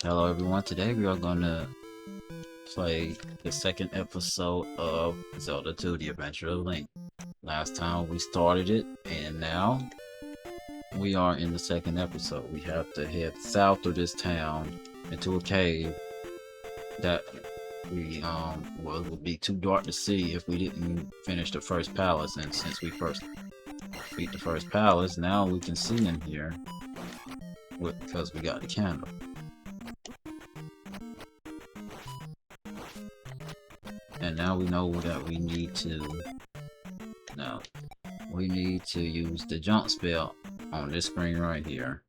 Hello everyone, today we are going to play the second episode of Zelda 2, The Adventure of Link. Last time we started it, and now we are in the second episode. We have to head south of this town into a cave that well, it would be too dark to see if we didn't finish the first palace, and since we first beat the first palace, now we can see in here because we got the candle. And now we know that we need to use the jump spell on this screen right here.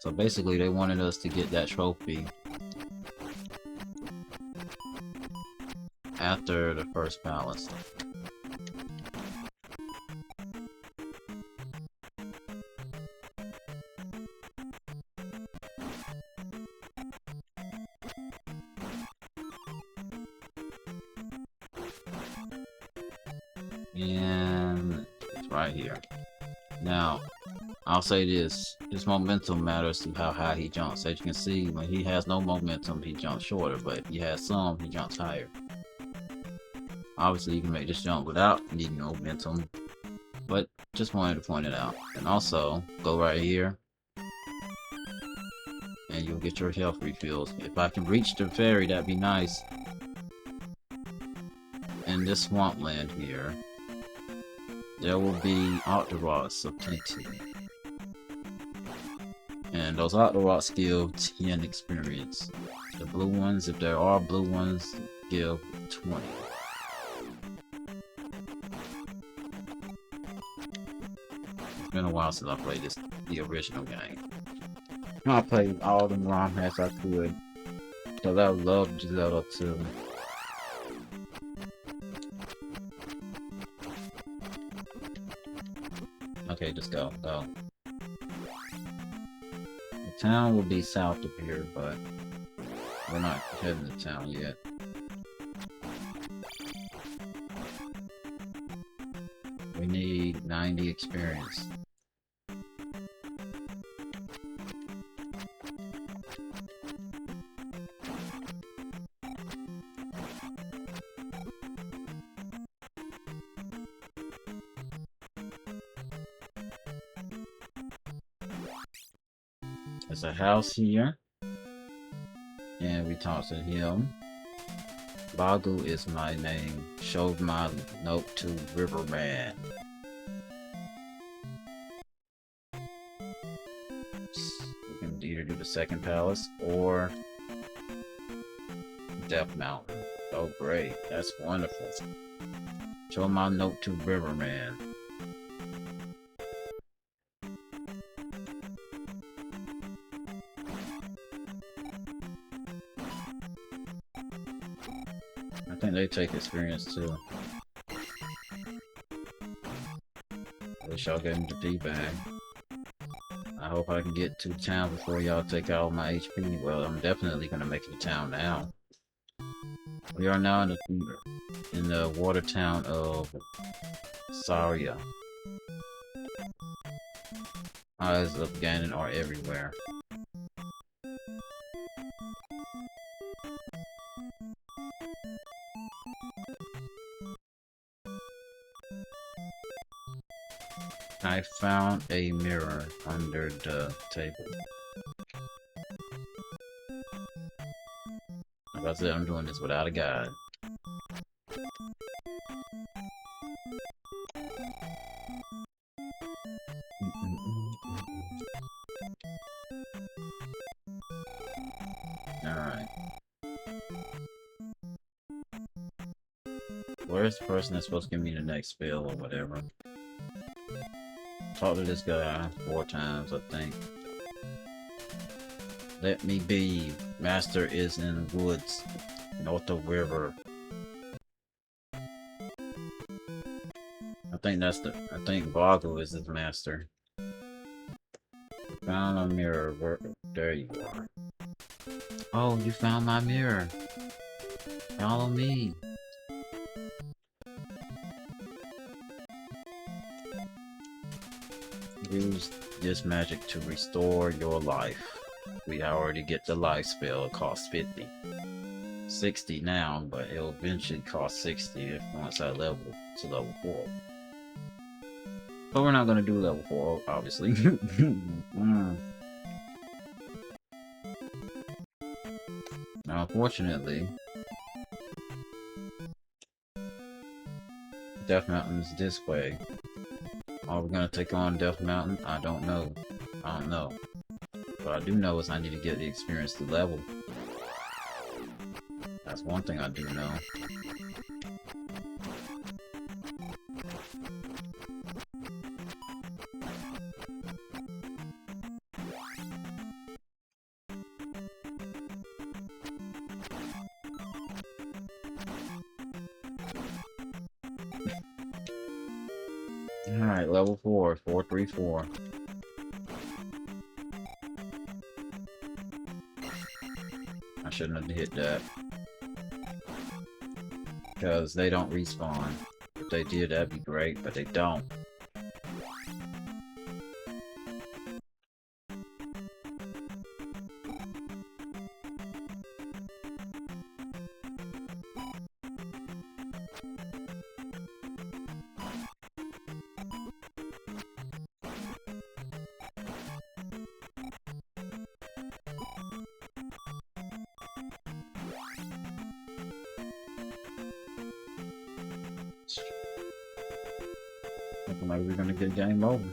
So basically they wanted us to get that trophy after the first palace. And it's right here. Now, I'll say this. His momentum matters to how high he jumps. As you can see, when he has no momentum, he jumps shorter. But if he has some, he jumps higher. Obviously, you can make this jump without needing momentum. But just wanted to point it out. And also, go right here. And you'll get your health refills. If I can reach the fairy, that'd be nice. In this swampland here, there will be Octoroks of plenty. And those Octoroks give 10 experience. The blue ones, if there are blue ones, give 20. It's been a while since I played the original game. I played all the ROM hacks I could, because I loved Zelda 2. Okay, just go. The town will be south of here, but we're not heading to town yet. We need 90 experience. There's a house here, and we talk to him. Bagu is my name. Showed my note to Riverman. We can either do the second palace or Death Mountain. Oh great, that's wonderful. Show my note to Riverman. I think they take experience too. At least y'all get him the D-bag. I hope I can get to town before y'all take out my HP. Well, I'm definitely gonna make it to town now. We are now in the water town of Saria. Eyes of Ganon are everywhere. I found a mirror under the table. Like I said, I'm doing this without a guide. Alright. Where's the person that's supposed to give me the next spell or whatever? Talk to this guy 4 times, I think. Let me be. Master is in the woods, north of river. I think Bagu is his master. Found a mirror. There you are. Oh, you found my mirror. Follow me. Use this magic to restore your life. We already get the life spell. It costs 50. 60 now, but it'll eventually cost 60 if once I level to level 4. But we're not gonna do level 4, obviously. Now, unfortunately, Death Mountain is this way. Are we gonna take on Death Mountain? I don't know. I don't know. What I do know is I need to get the experience to level. That's one thing I do know. Alright, level 4, 434. I shouldn't have hit that. Because they don't respawn. If they did, that'd be great, but they don't. Looking like we're gonna get game over.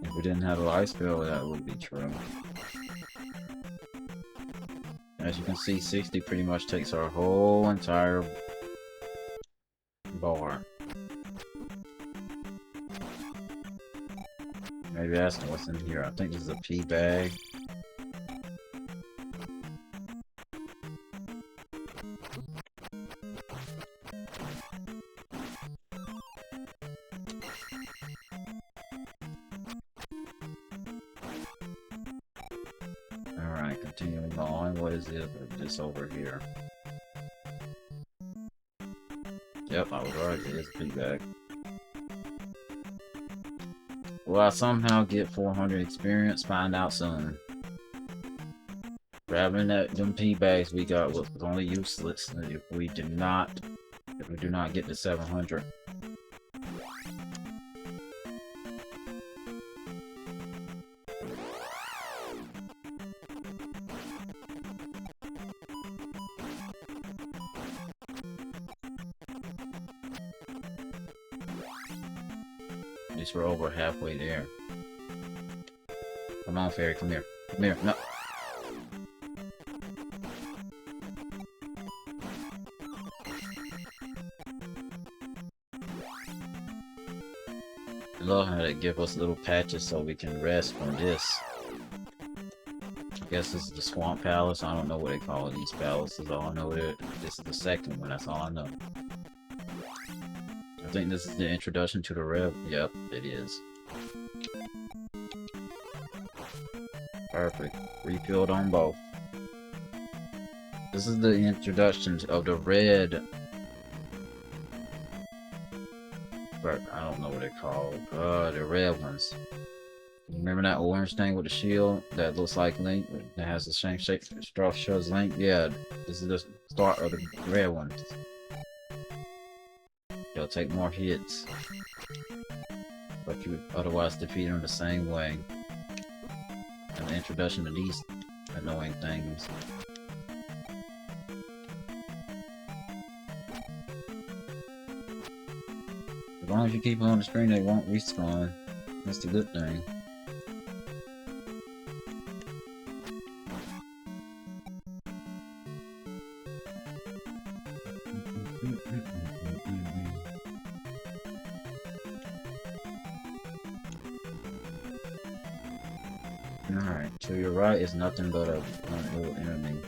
If we didn't have a life spell, that would be true. As you can see, 60 pretty much takes our whole entire bar. Maybe that's what's in here. I think this is a pea bag. Alright, continuing on. What is it? This over here. Yep, I was right. It is a pea bag. Will I somehow get 400 experience? Find out soon. Grabbing them pea bags we got was only useless if we do not get to 700. At least we're over halfway there. Come on, fairy, come here. Come here. No. I love how they give us little patches so we can rest from this. I guess this is the Swamp Palace. I don't know what they call these palaces. All I know is this is the second one. That's all I know. I think this is the introduction to the Rev. Yep, it is. Perfect. Refilled on both. This is the introduction of the red. But I don't know what they're called. The red ones. Remember that orange thing with the shield that looks like Link? That has the same shape structure as Link? Yeah, this is the start of the red ones. They'll take more hits, but you otherwise defeat them the same way. And the introduction to these annoying things. As long as you keep them on the screen, they won't respawn. That's the good thing. Alright, to your right is nothing but a little enemy.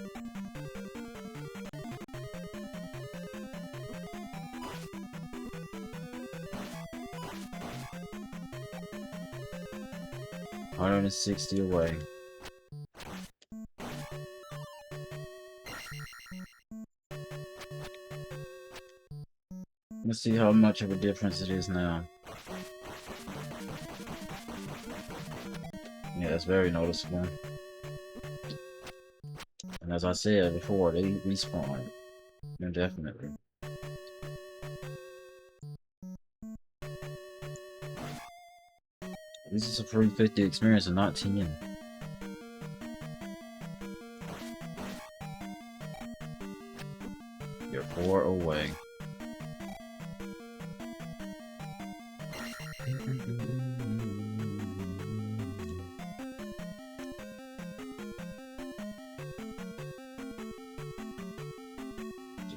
$160 away. Let's see how much of a difference it is now. Yeah, it's very noticeable. And as I said before, they respawn. Indefinitely. This is a free 50 experience and not 10. You're 4 away.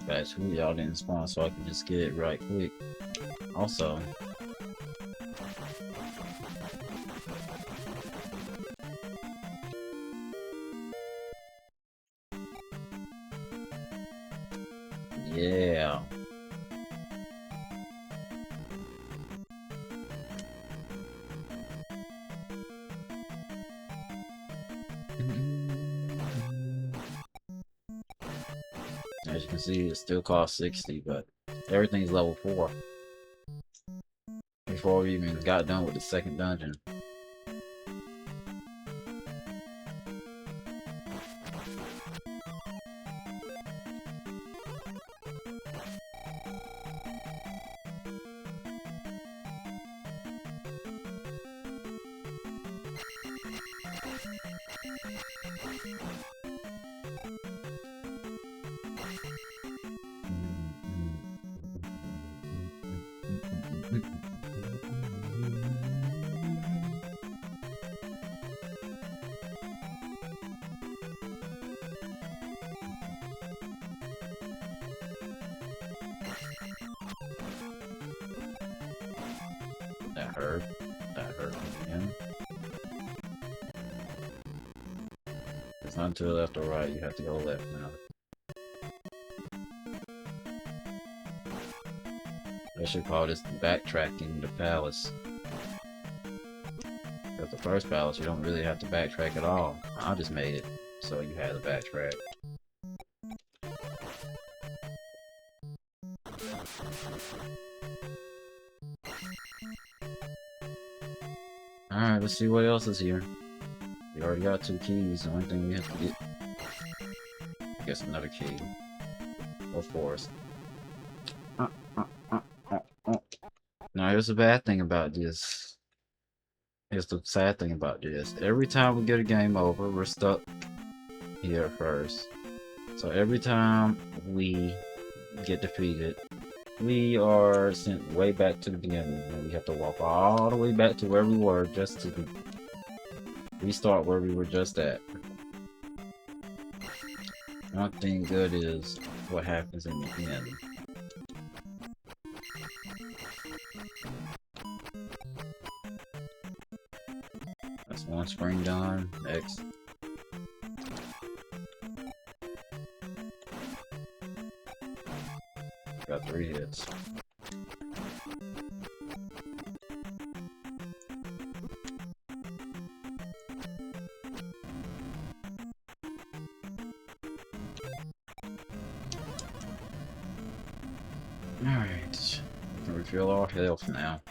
That's who y'all didn't spawn, so I can just get it right quick. Also, yeah. As you can see, it still costs 60, but everything's level 4. Before we even got done with the second dungeon. That hurt. That hurt again. It's not to the left or right, you have to go left now. I should call this backtracking the palace. Because the first palace, you don't really have to backtrack at all. I just made it, so you had to backtrack. Alright, let's see what else is here. We already got 2 keys, the only thing we have to get... I guess another key. Of course. Now here's the bad thing about this. Here's the sad thing about this. Every time we get a game over, we're stuck here first. So every time we get defeated, we are sent way back to the beginning, and we have to walk all the way back to where we were just to restart where we were just at. One thing good is what happens in the end. That's one spring done. Next. Got 3 hits. Alright. We can refill our health now.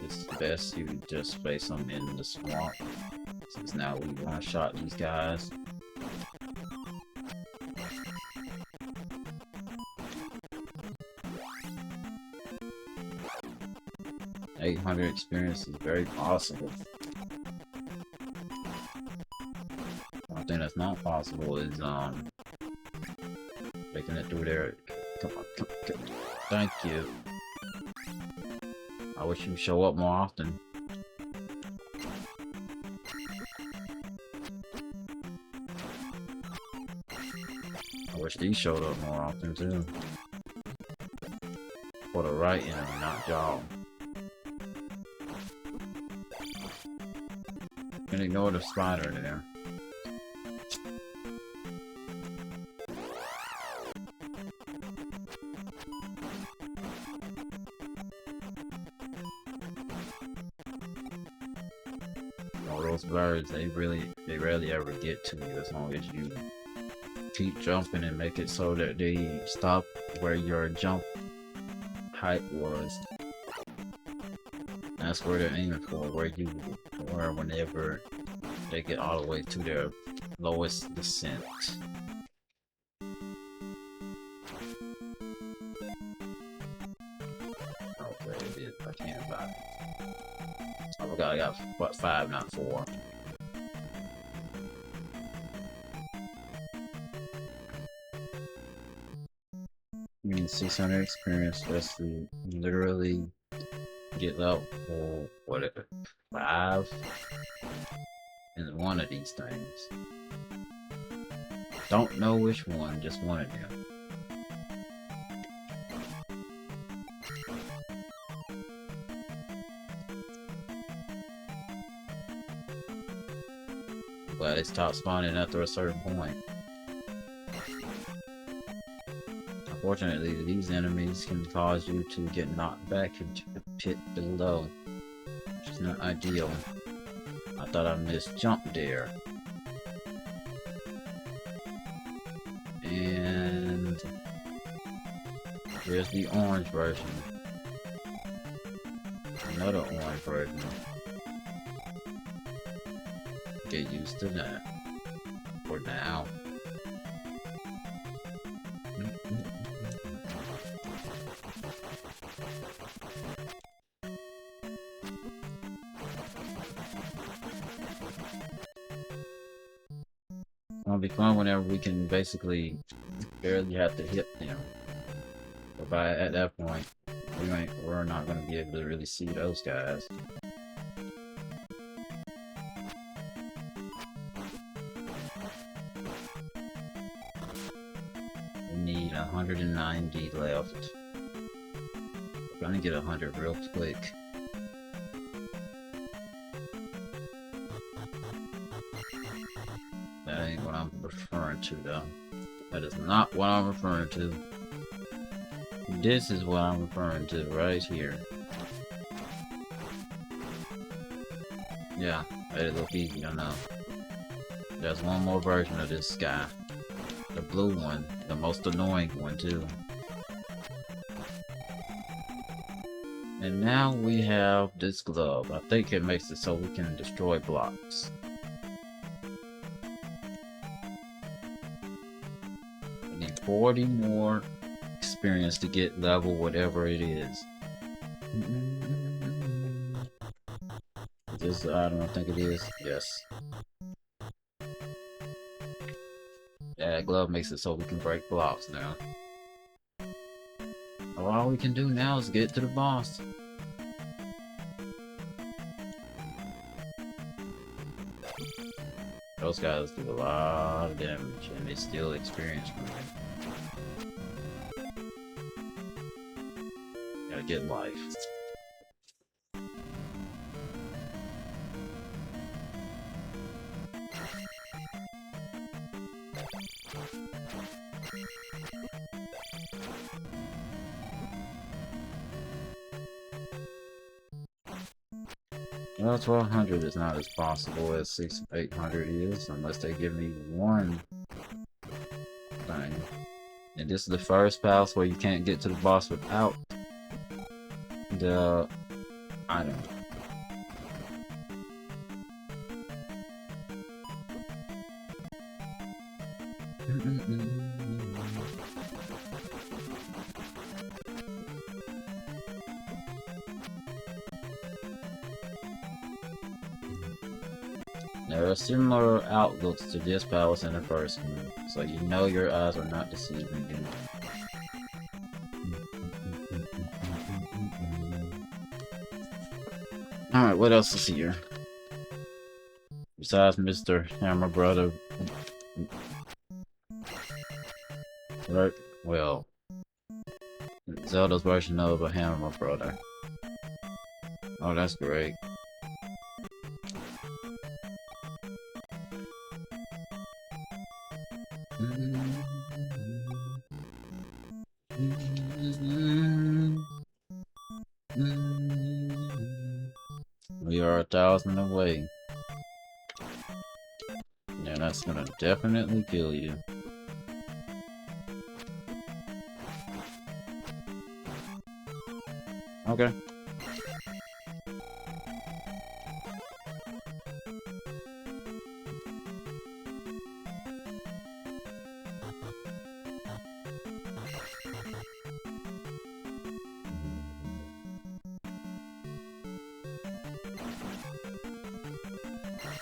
It's best you just face them in the swamp, since now we one-shot these guys. $800 experience is very possible. One thing that's not possible is making it through there. Come on, come. Thank you. I wish you'd show up more often. I wish these showed up more often too. For the right enemy, not y'all. And ignore the spider there. those birds, they rarely ever get to you as long as you keep jumping and make it so that they stop where your jump height was. That's where they're aiming for, where you were whenever they get all the way to their lowest descent. Okay, it is. I can't buy it. I forgot I got what, 5, not 4. You need 600 experience just to literally get level, whatever, 5 in one of these things. Don't know which one, just one of them. But it stopped spawning after a certain point. Unfortunately, these enemies can cause you to get knocked back into the pit below, which is not ideal. I thought I missed jump there. And there's the orange version. Another orange version. Get used to that. For now. It'll be fun whenever we can basically barely have to hit them. But at that point, we're not going to be able to really see those guys. We need 190 left. We're going to get 100 real quick. That ain't what I'm referring to, though. That is not what I'm referring to. This is what I'm referring to right here. Yeah, it'll look easy, I know. There's one more version of this guy. The blue one. The most annoying one, too. And now we have this glove. I think it makes it so we can destroy blocks. We need 40 more experience to get level whatever it is. This, I don't think it is. Yes. Yeah, glove makes it so we can break blocks now. All we can do now is get to the boss. Those guys do a lot of damage and they still experience from it. Gotta get life. Well, 1200 is not as possible as 800 is, unless they give me one thing. And this is the first palace where you can't get to the boss without the item. There are similar outlooks to this palace in the first one, so you know your eyes are not deceiving you. Alright, what else is here? Besides Mr. Hammer Brother. Right? Well, Zelda's version of a Hammer Brother. Oh, that's great. We are 1,000 away. that's gonna definitely kill you. Okay.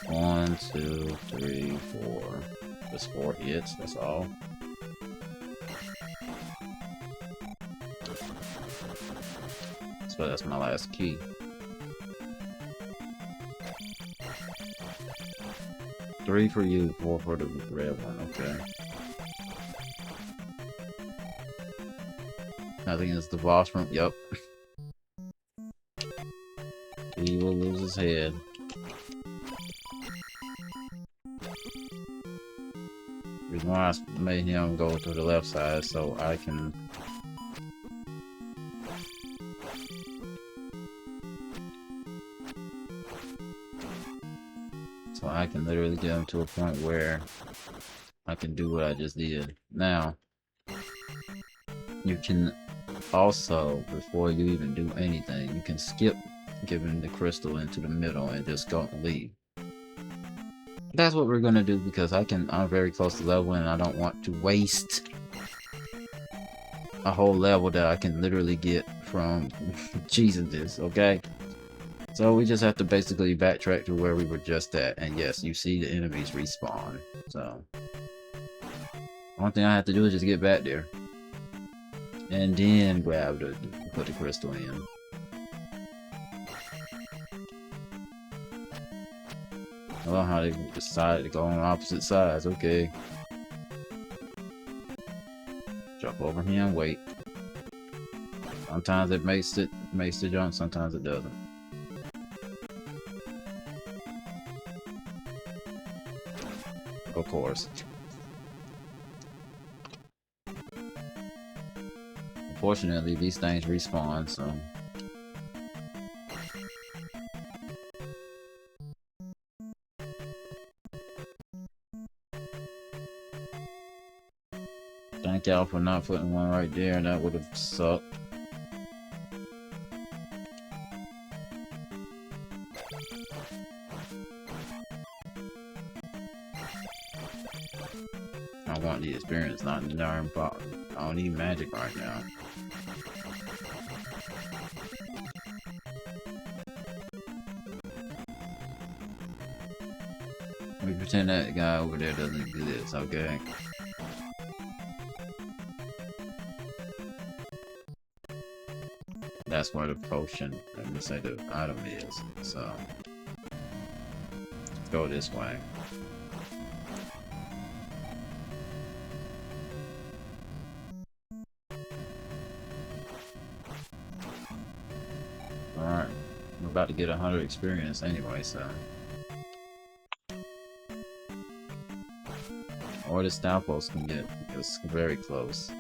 One, two, three, four. Just 4 hits, that's all. So that's my last key. Three for you, 4 for the red one, okay. I think it's the boss from, yep. He will lose his head. The reason why I made him go to the left side so I can literally get him to a point where I can do what I just did. Now, you can also, before you even do anything, you can skip giving the crystal into the middle and just go and leave. That's what we're gonna do because I'm very close to level and I don't want to waste a whole level that I can literally get from Jesus, okay? So we just have to basically backtrack to where we were just at, and yes, you see the enemies respawn. So one thing I have to do is just get back there, and then put the crystal in. I love how they decided to go on opposite sides. Okay, jump over here and wait. Sometimes it makes the jump, sometimes it doesn't. Of course. Unfortunately, these things respawn, so... Thank y'all for not putting one right there, and that would have sucked. I want the experience, not the darn pop. I don't need magic right now. We pretend that guy over there doesn't exist, okay? That's where the potion, let me say the item is, so... Let's go this way. Alright, we're about to get 100 experience anyway, so... Or the Stalpos can get, it's very close.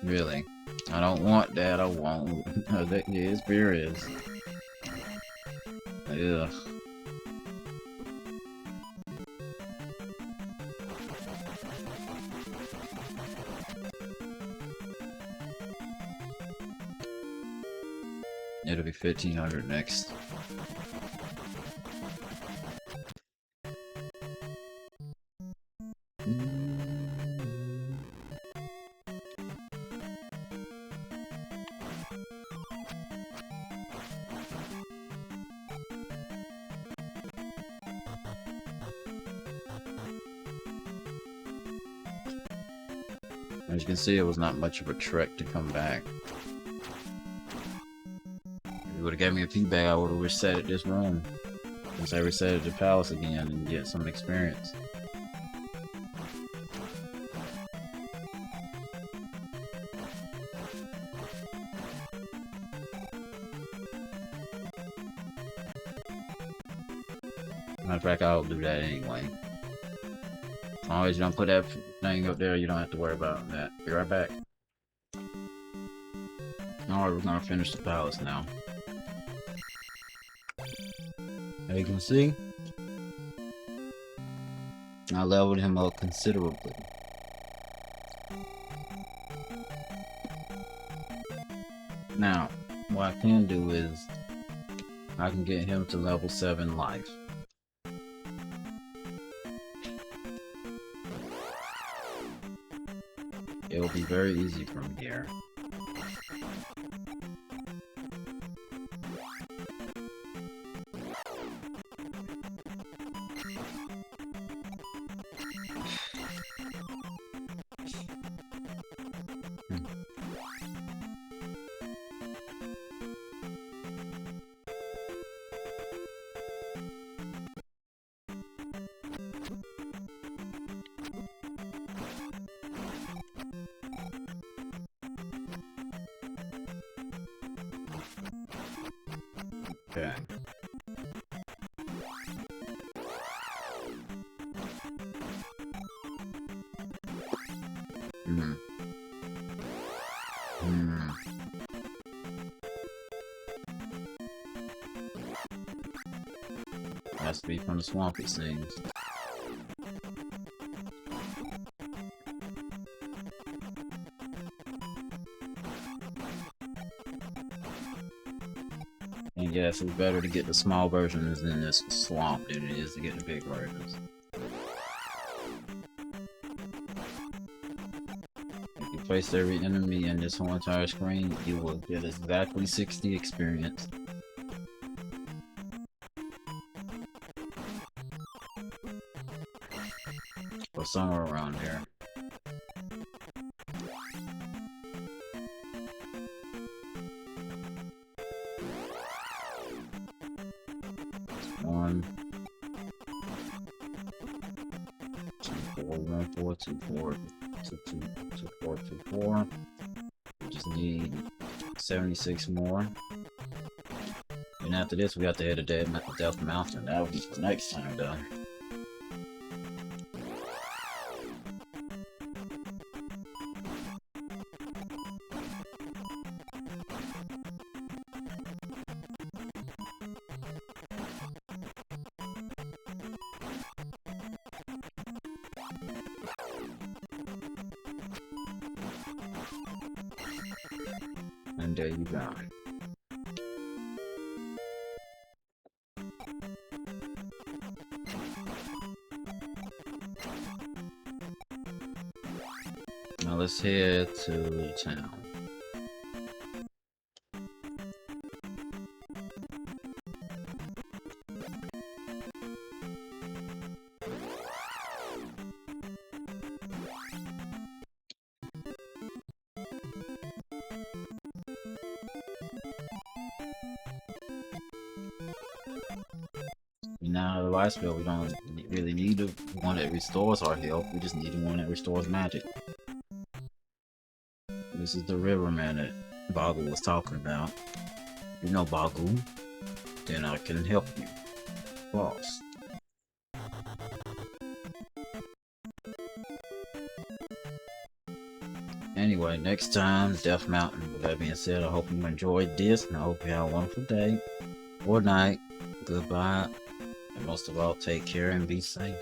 Really? I don't want that, I won't. The experience. Ugh. It'll be 1500 next. As you can see, it was not much of a trek to come back. If you would have gave me a feedback, I would have resetted this room. Since I resetted the palace again and get some experience. Matter of fact, I'll do that anyway. As long as you don't put that thing up there, you don't have to worry about that. Be right back. Alright, we're gonna finish the palace now. As you can see, I leveled him up considerably. Now, what I can do is, I can get him to level 7 life. It will be very easy from here. Okay. Has to be from the swamp, it seems. And yes, it's better to get the small versions in this swamp than it is to get the big versions. If you place every enemy in this whole entire screen, you will get exactly 60 experience. Or somewhere around there. One, 2, 4, 1, 4, 2, 4, 2, 2, 2, 4, 2, 4. We just need 76 more. And after this, we have to hit a Death Mountain. That will be for next time, though. And there you go. Now let's head to the town. Now, the last spell, we don't really need one that restores our health, we just need one that restores magic. This is the riverman that Boggle was talking about. You know Boggle, then I can help you. Boss. Anyway, next time, Death Mountain. With that being said, I hope you enjoyed this, and I hope you have a wonderful day or night. Goodbye. And most of all, take care and be safe.